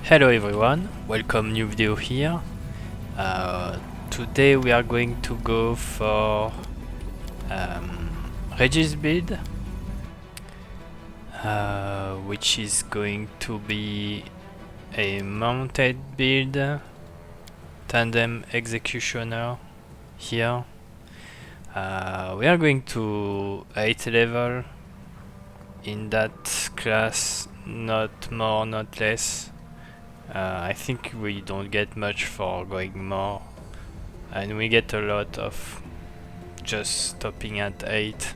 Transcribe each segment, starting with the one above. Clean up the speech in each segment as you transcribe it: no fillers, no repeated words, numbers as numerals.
Hello everyone, welcome new video here. Today we are going to go for Regill's build, which is going to be a mounted build, Tandem executioner here. We are going to 8 level in that class, not more, not less. I think we don't get much for going more, and we get a lot of just stopping at 8.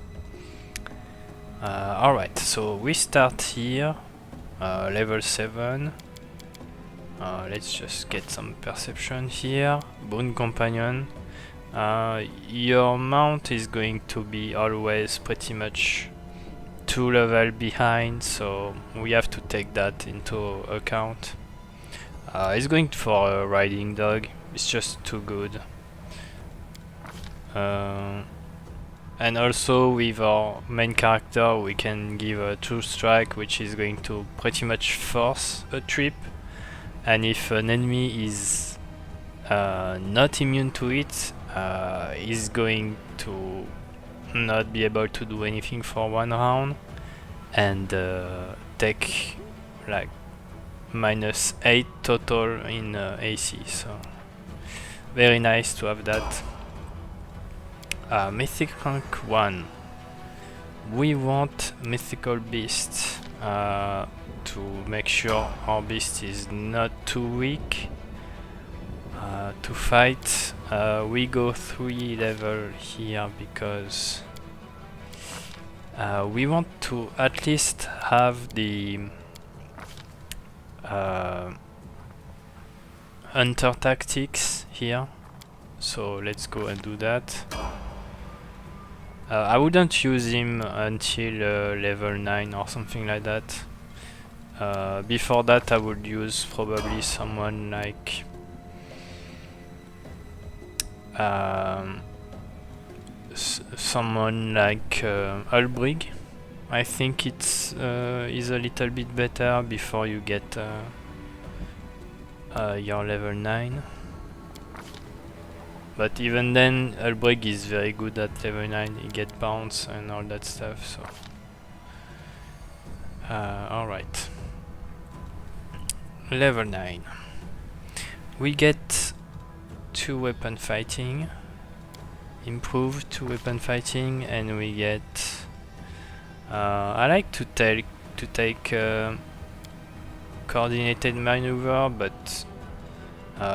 Alright, so we start here, level 7. Let's just get some perception here. Boon companion. Your mount is going to be always pretty much 2 levels behind, so we have to take that into account. He's going for a riding dog, it's just too good. And also with our main character we can give a true strike, which is going to pretty much force a trip, and if an enemy is not immune to it, he's going to not be able to do anything for 1 round and take like -8 total in AC, so very nice to have that. Mythic rank 1. We want Mythical Beast to make sure our beast is not too weak to fight. We go 3 level here because we want to at least have the hunter tactics here, so let's go and do that. I wouldn't use him until level 9 or something like that. Before that I would use probably someone like Ulbrig. I think it's is a little bit better before you get your level 9. But even then, Ulbrig is very good at level 9, he gets bounce and all that stuff, so... alright. Level 9. We get 2 weapon fighting, improved 2 weapon fighting, and we get... I like to take coordinated maneuver, but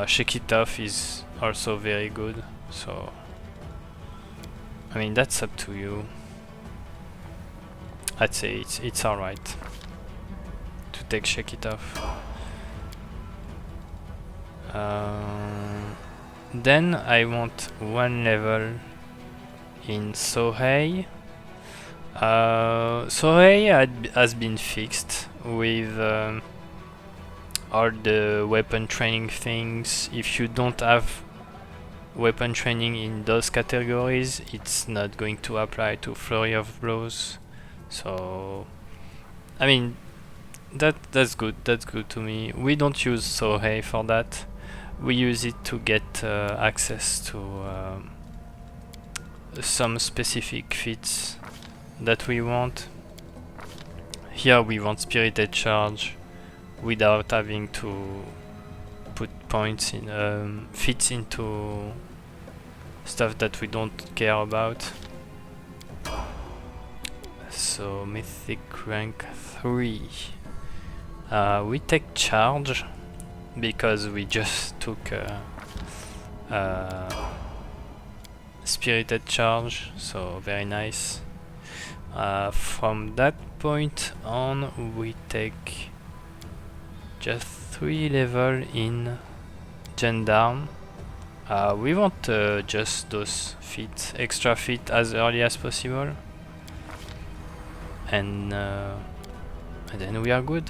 shake it off is also very good, so I mean that's up to you. I'd say it's alright to take shake it off. Then I want 1 level in Sohei. Sohei has been fixed with all the weapon training things. If you don't have weapon training in those categories, it's not going to apply to Flurry of Blows. So I mean that's good to me. We don't use Sohei for that. We use it to get access to some specific feats that we want. Here we want Spirited Charge without having to put points in fits into stuff that we don't care about. So Mythic rank 3. We take Charge because we just took Spirited Charge, so very nice. From that point on we take just 3 level in Gendarme. We want just those feats, extra feet as early as possible, and then we are good.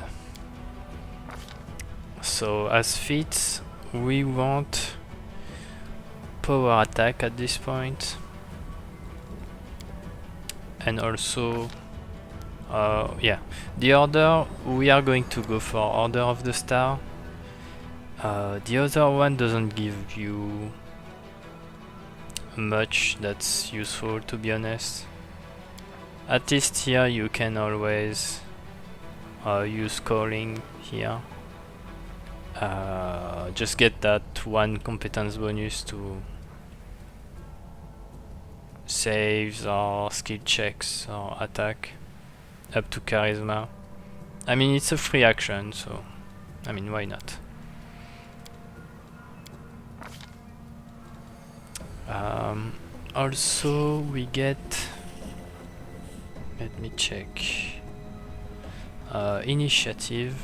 So as feats we want power attack at this point, and also yeah, the order we are going to go for Order of the Star. The other one doesn't give you much that's useful, to be honest. At least here you can always use calling here. Just get that one competence bonus to saves or skill checks or attack up to charisma. I mean, it's a free action, so I mean, why not? Also we get, let me check, initiative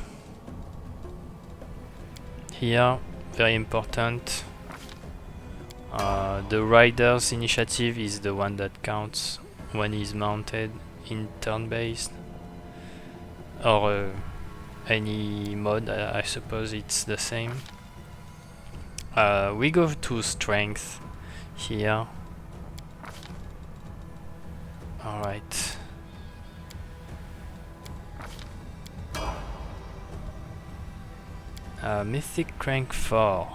here, very important. The rider's initiative is the one that counts when he's mounted in turn-based, or any mod, I suppose it's the same. We go to strength here. Alright. Mythic rank 4.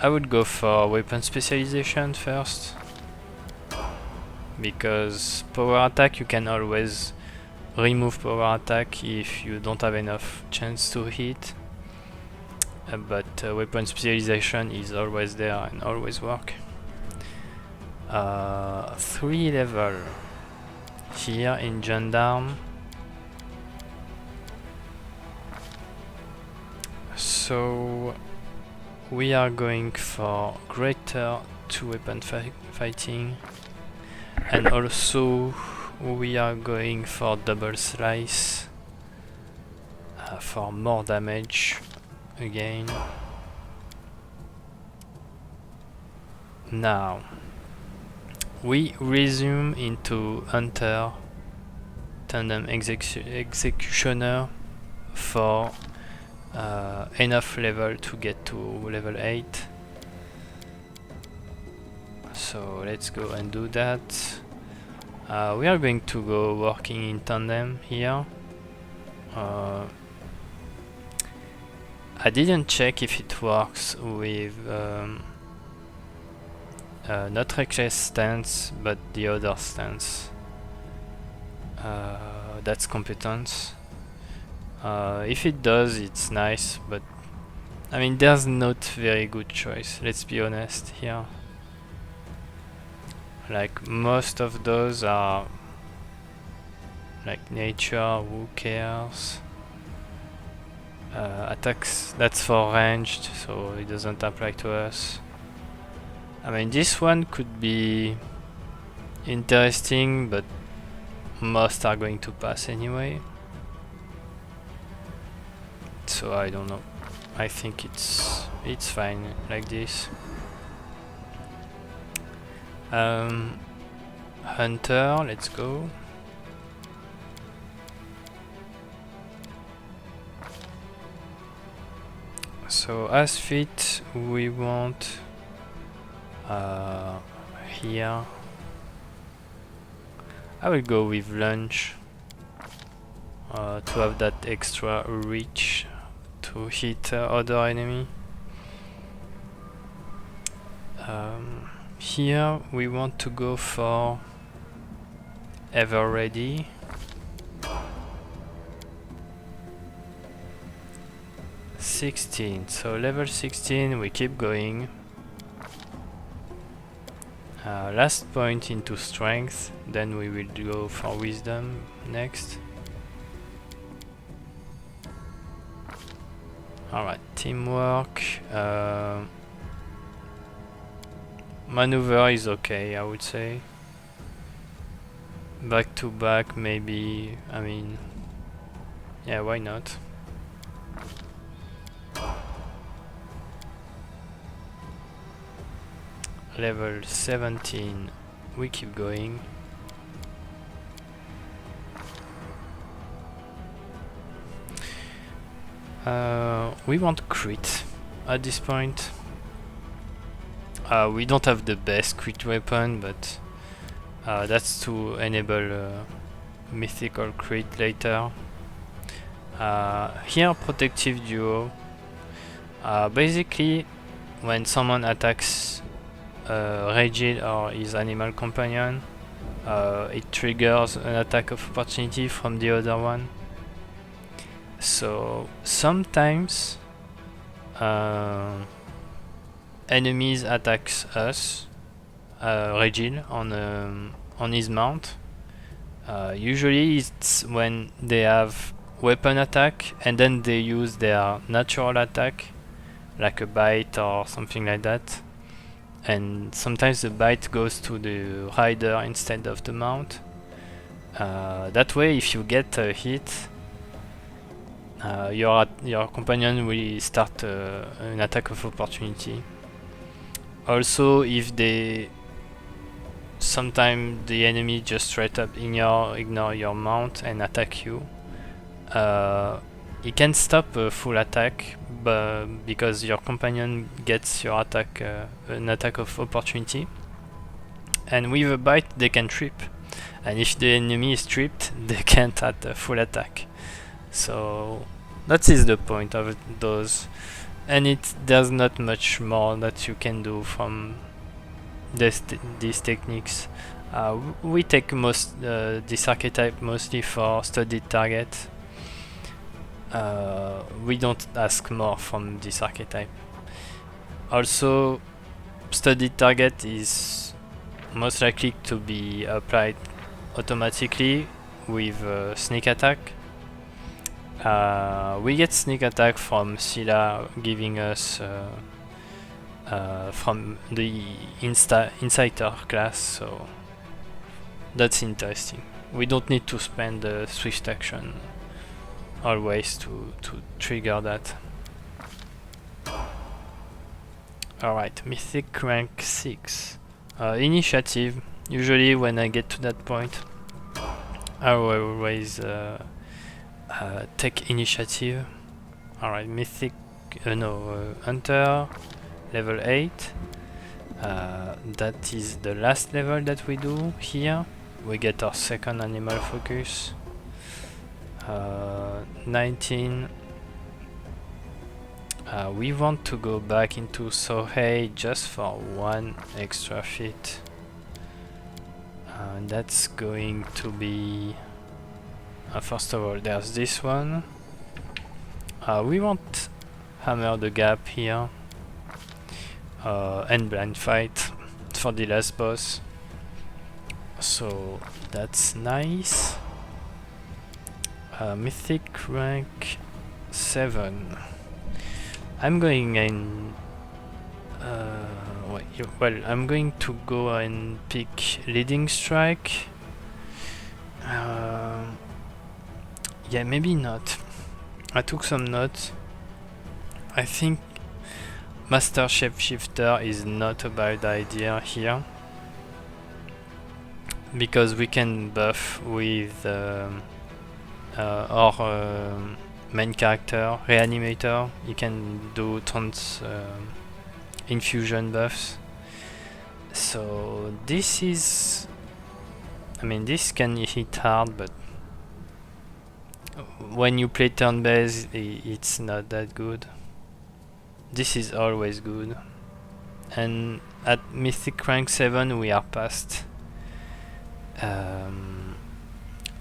I would go for weapon specialization first, because power attack you can always remove power attack if you don't have enough chance to hit, but weapon specialization is always there and always work. 3 level here in Gendarme. So we are going for greater 2-weapon fighting, and also we are going for double slice for more damage again. Now we resume into Hunter Tandem Executioner for enough level to get to level 8. So let's go and do that. We are going to go working in Tandem here. I didn't check if it works with not Reckless stance, but the other stance. That's competence. If it does, it's nice, but I mean, there's not very good choice, let's be honest here. Like, most of those are like Nature, who cares? Attacks, that's for ranged, so it doesn't apply to us. I mean, this one could be interesting, but most are going to pass anyway. So I don't know. I think it's fine like this. Hunter, let's go. So as fit, we want here. I will go with Lunge to have that extra reach to hit other enemy. Here we want to go for Ever Ready. So level 16, we keep going. Last point into strength, then we will go for wisdom next. Alright, teamwork. Maneuver is okay, I would say. Back to back, maybe. I mean, yeah, why not? Level 17, we keep going. We want crit at this point. We don't have the best crit weapon, but that's to enable mythical crit later. Here, protective duo. Basically, when someone attacks Regill or his animal companion, it triggers an attack of opportunity from the other one. So sometimes enemies attacks us, Regill, on his mount. Usually it's when they have weapon attack and then they use their natural attack, like a bite or something like that. And sometimes the bite goes to the rider instead of the mount. That way, if you get a hit, your companion will start an attack of opportunity. Also, if sometimes the enemy just straight up ignore your mount and attack you, he can stop a full attack, but because your companion gets your attack, an attack of opportunity, and with a bite they can trip, and if the enemy is tripped, they can't add a full attack. So that is the point of those, and there's not much more that you can do from these techniques. We take this archetype mostly for studied target. We don't ask more from this archetype. Also, studied target is most likely to be applied automatically with sneak attack. We get sneak attack from Scylla, giving us from the Insider class, so that's interesting. We don't need to spend the swift action always to trigger that. Alright, Mythic rank 6. Initiative. Usually when I get to that point, I will always take initiative. Alright, Mythic... Hunter, level 8. That is the last level that we do here. We get our second animal focus. 19. We want to go back into Sohei just for one extra feat. That's going to be... first of all, there's this one. We want Hammer the Gap here. And Blind Fight for the last boss. So that's nice. Mythic rank 7. I'm going in... I'm going to go and pick Leading Strike. Yeah, maybe not. I took some notes. I think Master Shapeshifter is not a bad idea here, because we can buff with our main character, Reanimator. He can do tons infusion buffs. So this is... I mean, this can hit hard, but when you play turn-based, it's not that good. This is always good. And at Mythic rank 7 we are past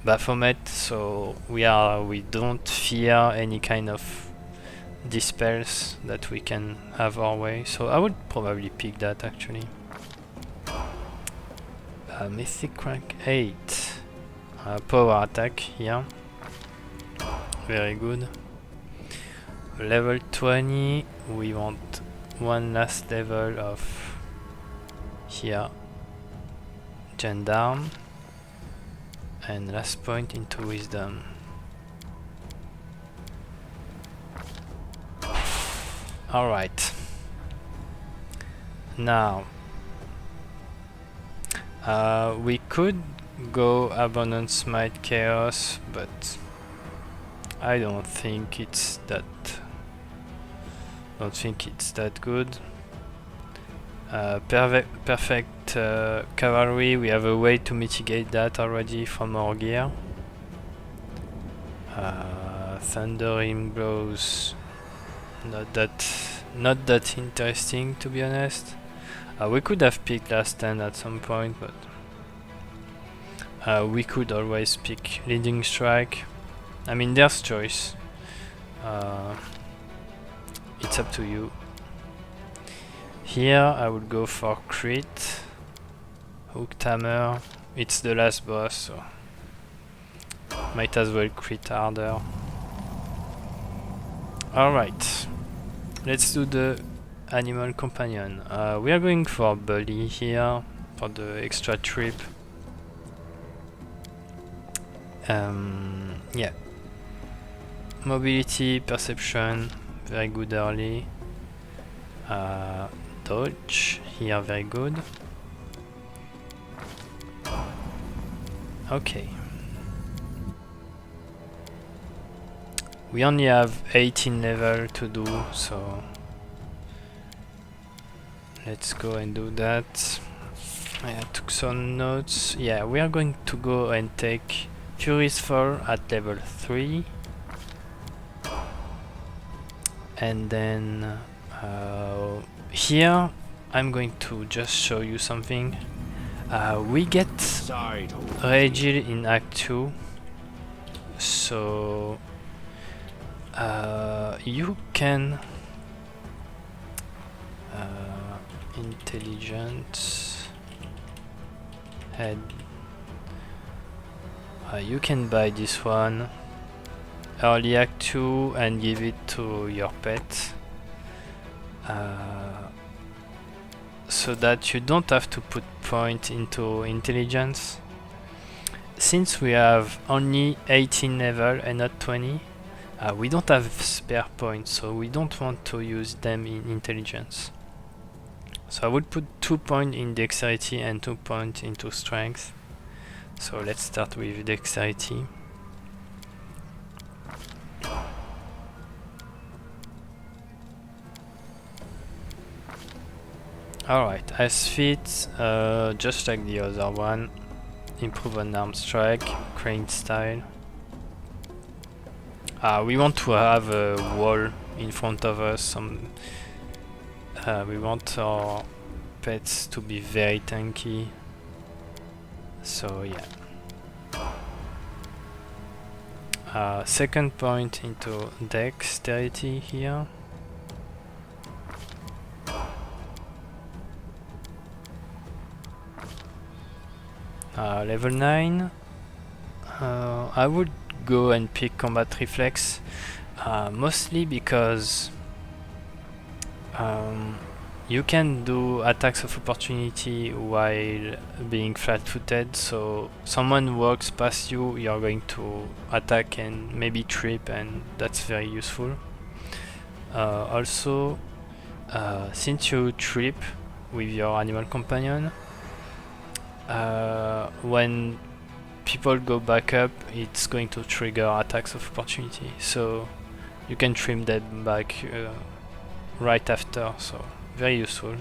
Baphomet, so we don't fear any kind of dispels that we can have our way. So I would probably pick that actually. Mythic rank 8. Power attack here. Very good. Level 20, we want one last level of here Gendarme, and last point into Wisdom. Alright, now we could go Abundant Smite Chaos, but I don't think it's that good. Perfect Cavalry, we have a way to mitigate that already from our gear. Thundering Blows, not that not that interesting, to be honest. We could have picked last stand at some point, but we could always pick leading strike. I mean, there's choice. It's up to you. Here I would go for crit, hooked hammer. It's the last boss, so might as well crit harder. Alright, let's do the animal companion. We are going for Bully here for the extra trip. Yeah. Mobility, perception, very good early. Dodge, here very good. Okay. We only have 18 level to do, so let's go and do that. I took some notes. Yeah, we are going to go and take Fury's Fall at level 3. And then here I'm going to just show you something. We get Regill in Act 2, so you can intelligence head. You can buy this one early Act 2 and give it to your pet, so that you don't have to put point into intelligence. Since we have only 18 level and not 20, we don't have spare points, so we don't want to use them in intelligence. So I would put 2 points in dexterity and 2 points into strength. So let's start with dexterity. Alright, as fit, just like the other one. Improve on arm strike, crane style. We want to have a wall in front of us. We want our pets to be very tanky. So yeah. Second point into dexterity here. Level 9. I would go and pick combat reflex, mostly because you can do attacks of opportunity while being flat-footed, so someone walks past you, you're going to attack and maybe trip, and that's very useful. Also, since you trip with your animal companion, when people go back up, it's going to trigger attacks of opportunity, so you can trim them back right after, so very useful.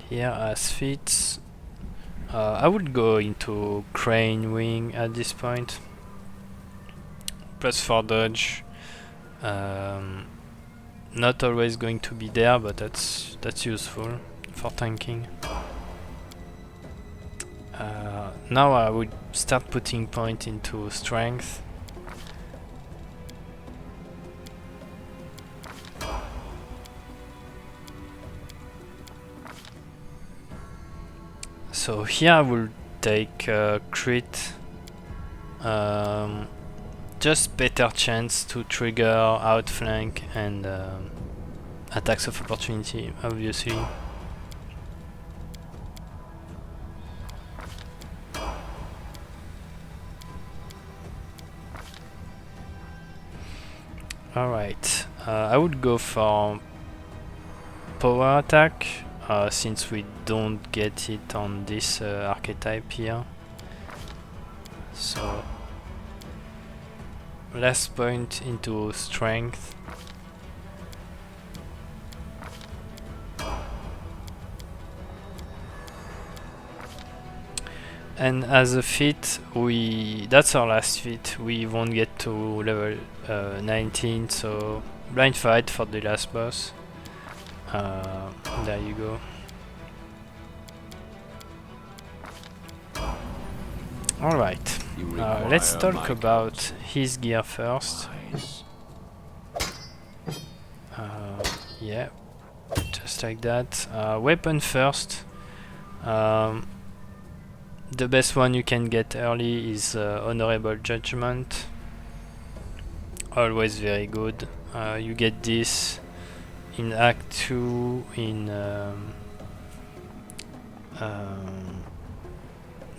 Here as feats, I would go into crane wing at this point. Plus 4 dodge. Not always going to be there, but that's useful for tanking. Now I would start putting point into strength. So here I will take crit. Just better chance to trigger outflank and attacks of opportunity, obviously. Alright, I would go for power attack, since we don't get it on this archetype here. So last point into strength. And as a feat, that's our last feat. We won't get to level 19, so blind fight for the last boss. There you go. Alright, let's talk about his gear first. Yeah, just like that. Weapon first. The best one you can get early is Honorable Judgment. Always very good. You get this in Act 2 in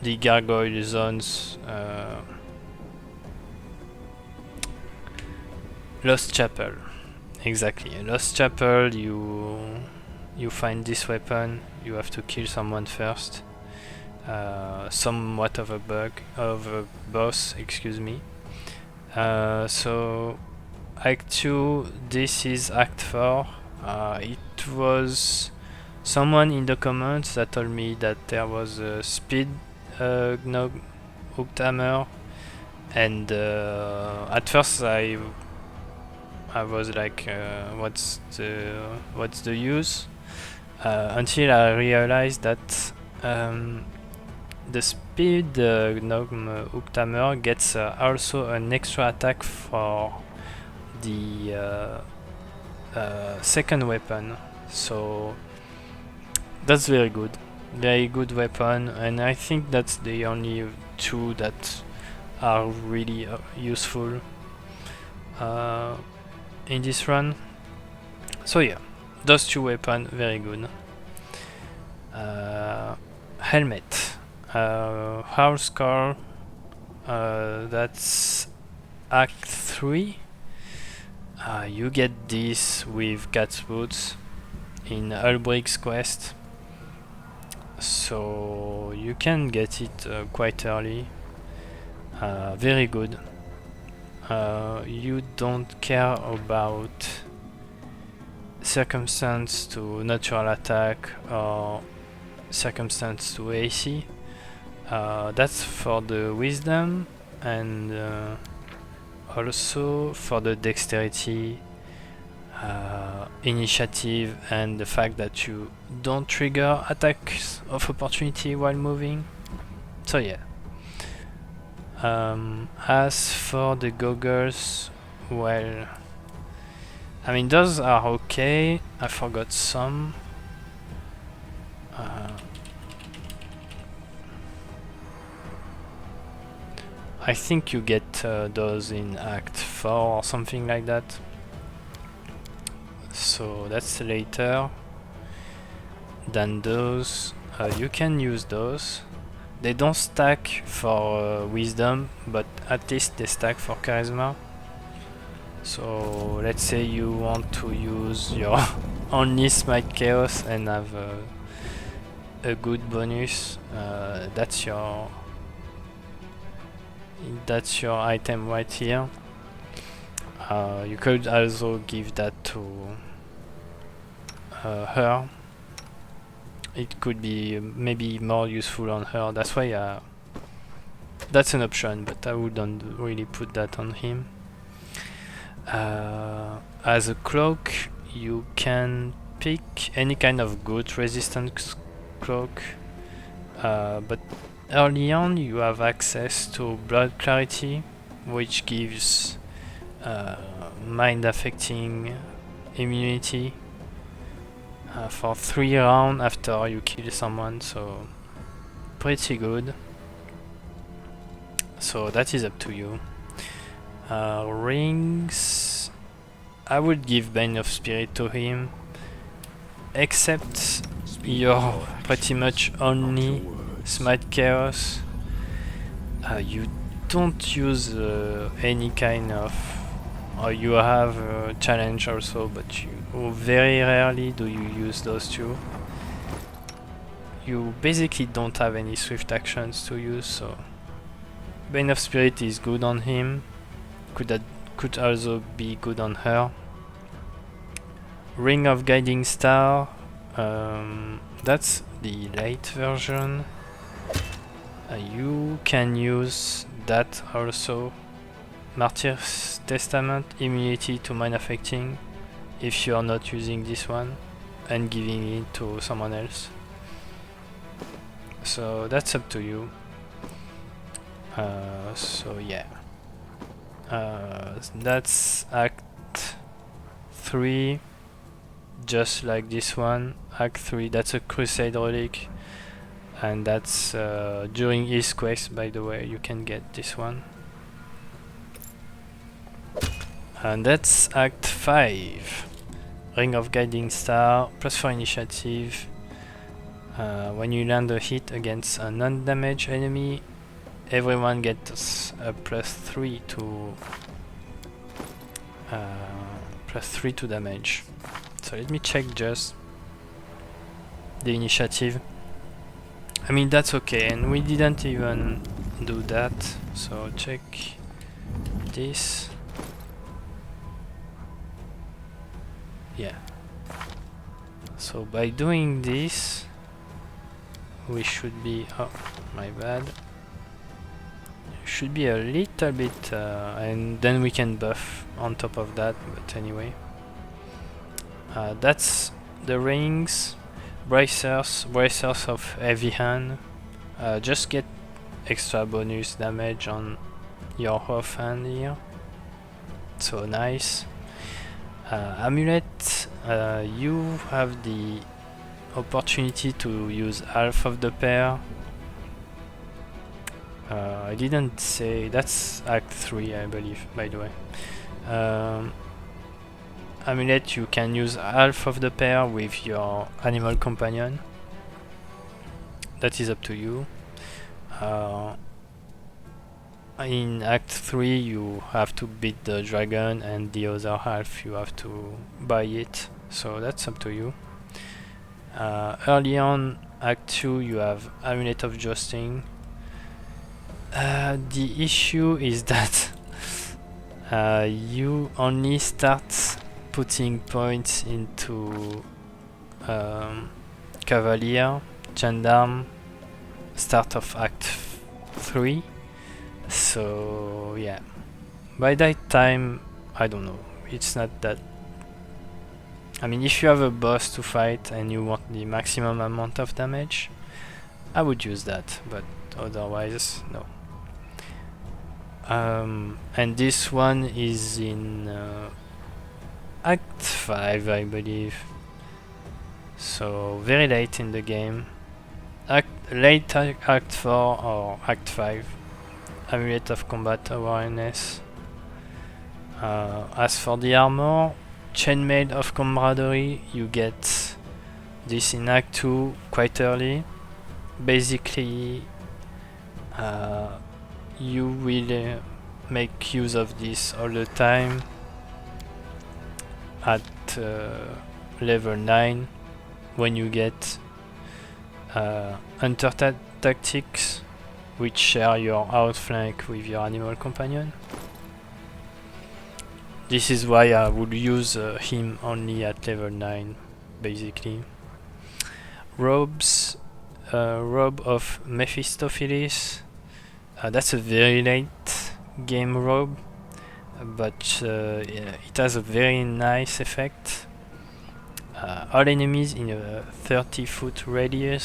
the Gargoyle Zones. Lost Chapel. Exactly. Lost Chapel, you find this weapon, you have to kill someone first. Somewhat of a boss, excuse me. So Act 2, this is Act 4. It was someone in the comments that told me that there was a speed Gnome hooked hammer, and at first I was like, what's the use? Until I realized that the speed Gnome hooked hammer gets also an extra attack for the second weapon, so that's very good. Very good weapon, and I think that's the only two that are really useful in this run. So yeah, those two weapons, very good. Helmet. House Scar, that's Act 3. You get this with Cat's Boots in Ulbricht's quest, so you can get it quite early. Very good. You don't care about circumstance to natural attack or circumstance to AC. That's for the wisdom, and also for the dexterity, initiative, and the fact that you don't trigger attacks of opportunity while moving. So yeah. As for the goggles, well, I mean, those are okay. I forgot some. I think you get those in Act 4 or something like that. So that's later than those. You can use those. They don't stack for wisdom, but at least they stack for charisma. So let's say you want to use your only Smite Chaos and have a good bonus. That's your item right here. You could also give that to her. It could be maybe more useful on her. That's why that's an option, but I wouldn't really put that on him. As a cloak, you can pick any kind of good resistance cloak, but early on you have access to Blood Clarity, which gives mind affecting immunity for 3 rounds after you kill someone, so pretty good. So that is up to you. Rings, I would give Bane of Spirit to him, except you're pretty much only Smite Chaos. You don't use any kind of, or you have a challenge also, but you very rarely do you use those two. You basically don't have any swift actions to use, so Bane of Spirit is good on him. Could also be good on her. Ring of Guiding Star, that's the late version. You can use that also. Martyr's Testament, immunity to mind affecting if you are not using this one, and giving it to someone else. So that's up to you. So yeah. That's Act 3, just like this one. Act 3, that's a Crusade relic, and that's during his quest, by the way, you can get this one. And that's Act 5. Ring of Guiding Star, +4 initiative. When you land a hit against a non-damage enemy, everyone gets a +3 to +3 to damage. So let me check just the initiative. I mean, that's okay, and we didn't even do that, so check this. Yeah. So by doing this, we should be, oh my bad, should be a little bit, and then we can buff on top of that, but anyway. That's the rings. Bracers of heavy hand. Just get extra bonus damage on your offhand here. So nice. Amulet, you have the opportunity to use half of the pair. I didn't say, that's Act 3 I believe, by the way. Amulet, you can use half of the pair with your animal companion. That is up to you. In Act 3 you have to beat the dragon, and the other half you have to buy it, so that's up to you. Early on, Act 2, you have Amulet of Jousting. The issue is that you only start putting points into Cavalier, Gendarme, start of Act 3. So yeah, by that time, I don't know, it's not that. I mean, if you have a boss to fight and you want the maximum amount of damage, I would use that, but otherwise no. And this one is in Act 5 I believe, so very late in the game. Late Act 4 or Act 5. Amulet of Combat Awareness. As for the armor, Chainmail of Camaraderie, you get this in Act 2 quite early. Basically, you will make use of this all the time at level 9 when you get Hunter Tactics, which share your outflank with your animal companion. This is why I would use him only at level 9, basically. Robes, Robe of Mephistopheles. That's a very late game robe, but yeah, it has a very nice effect. All enemies in a 30-foot radius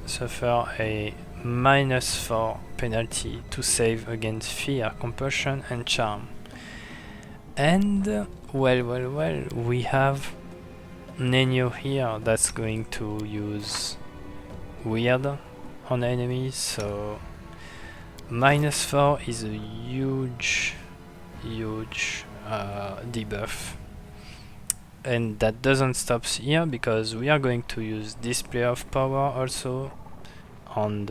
suffer a -4 penalty to save against fear, compulsion and charm. And well, we have Nenio here that's going to use weird on enemies, so -4 is a huge debuff. And that doesn't stop here, because we are going to use Display of Power also on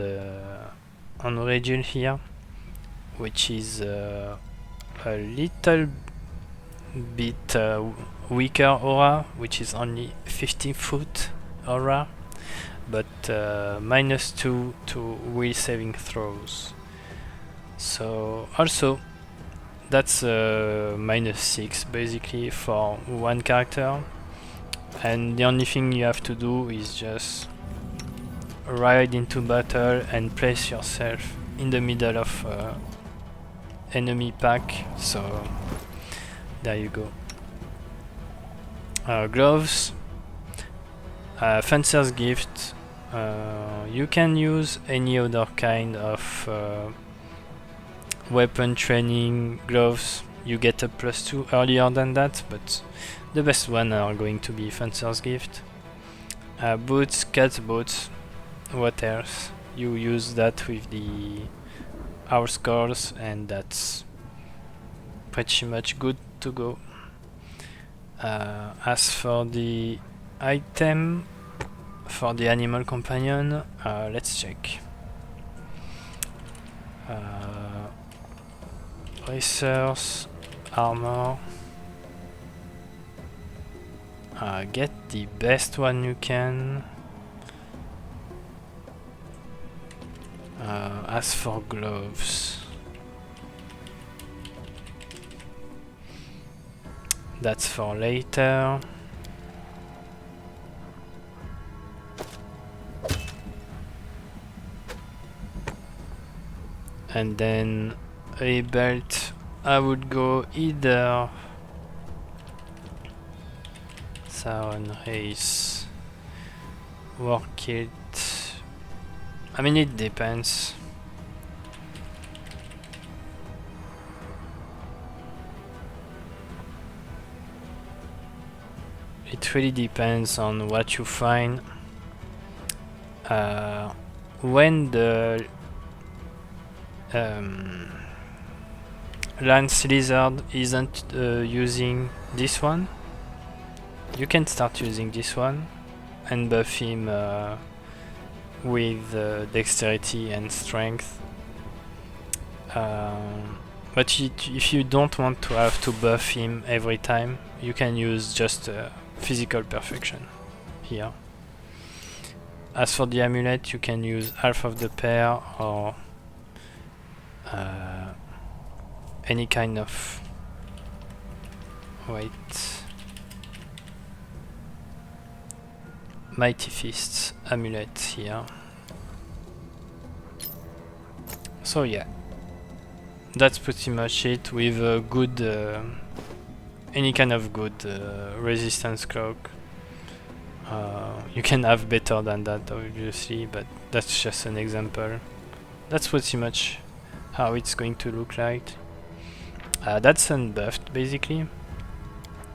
Regill here, which is a little bit weaker aura, which is only 15-foot aura, but -2 to will saving throws. So also that's -6 basically for one character, and the only thing you have to do is just ride into battle and place yourself in the middle of enemy pack, so there you go. Gloves, Fencer's Gift. You can use any other kind of weapon training gloves. You get a +2 earlier than that, but the best one are going to be Fencer's Gift. Boots, cat boots, what else? You use that with the house scores and that's pretty much good to go. As for the item for the animal companion, let's check. Racers, armor. Get the best one you can. As for gloves, that's for later. And then a belt, I would go either Sound Race, War Kit. I mean, it depends. It really depends on what you find. When the Lance Lizard isn't using this one, you can start using this one and buff him with dexterity and strength. But if you don't want to have to buff him every time, you can use just physical perfection here. As for the amulet, you can use half of the pair or any kind of Mighty Fists amulet here. So yeah, that's pretty much it with a good any kind of good resistance cloak. You can have better than that obviously, but that's just an example. That's pretty much how it's going to look like. That's unbuffed basically.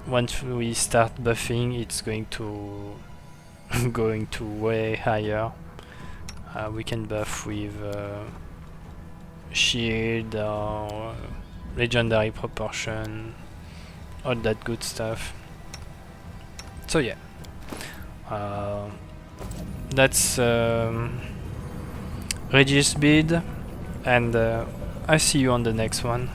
Once we start buffing, it's going to way higher. We can buff with shield or legendary proportion, all that good stuff. So yeah, that's Regill's build, and I see you on the next one.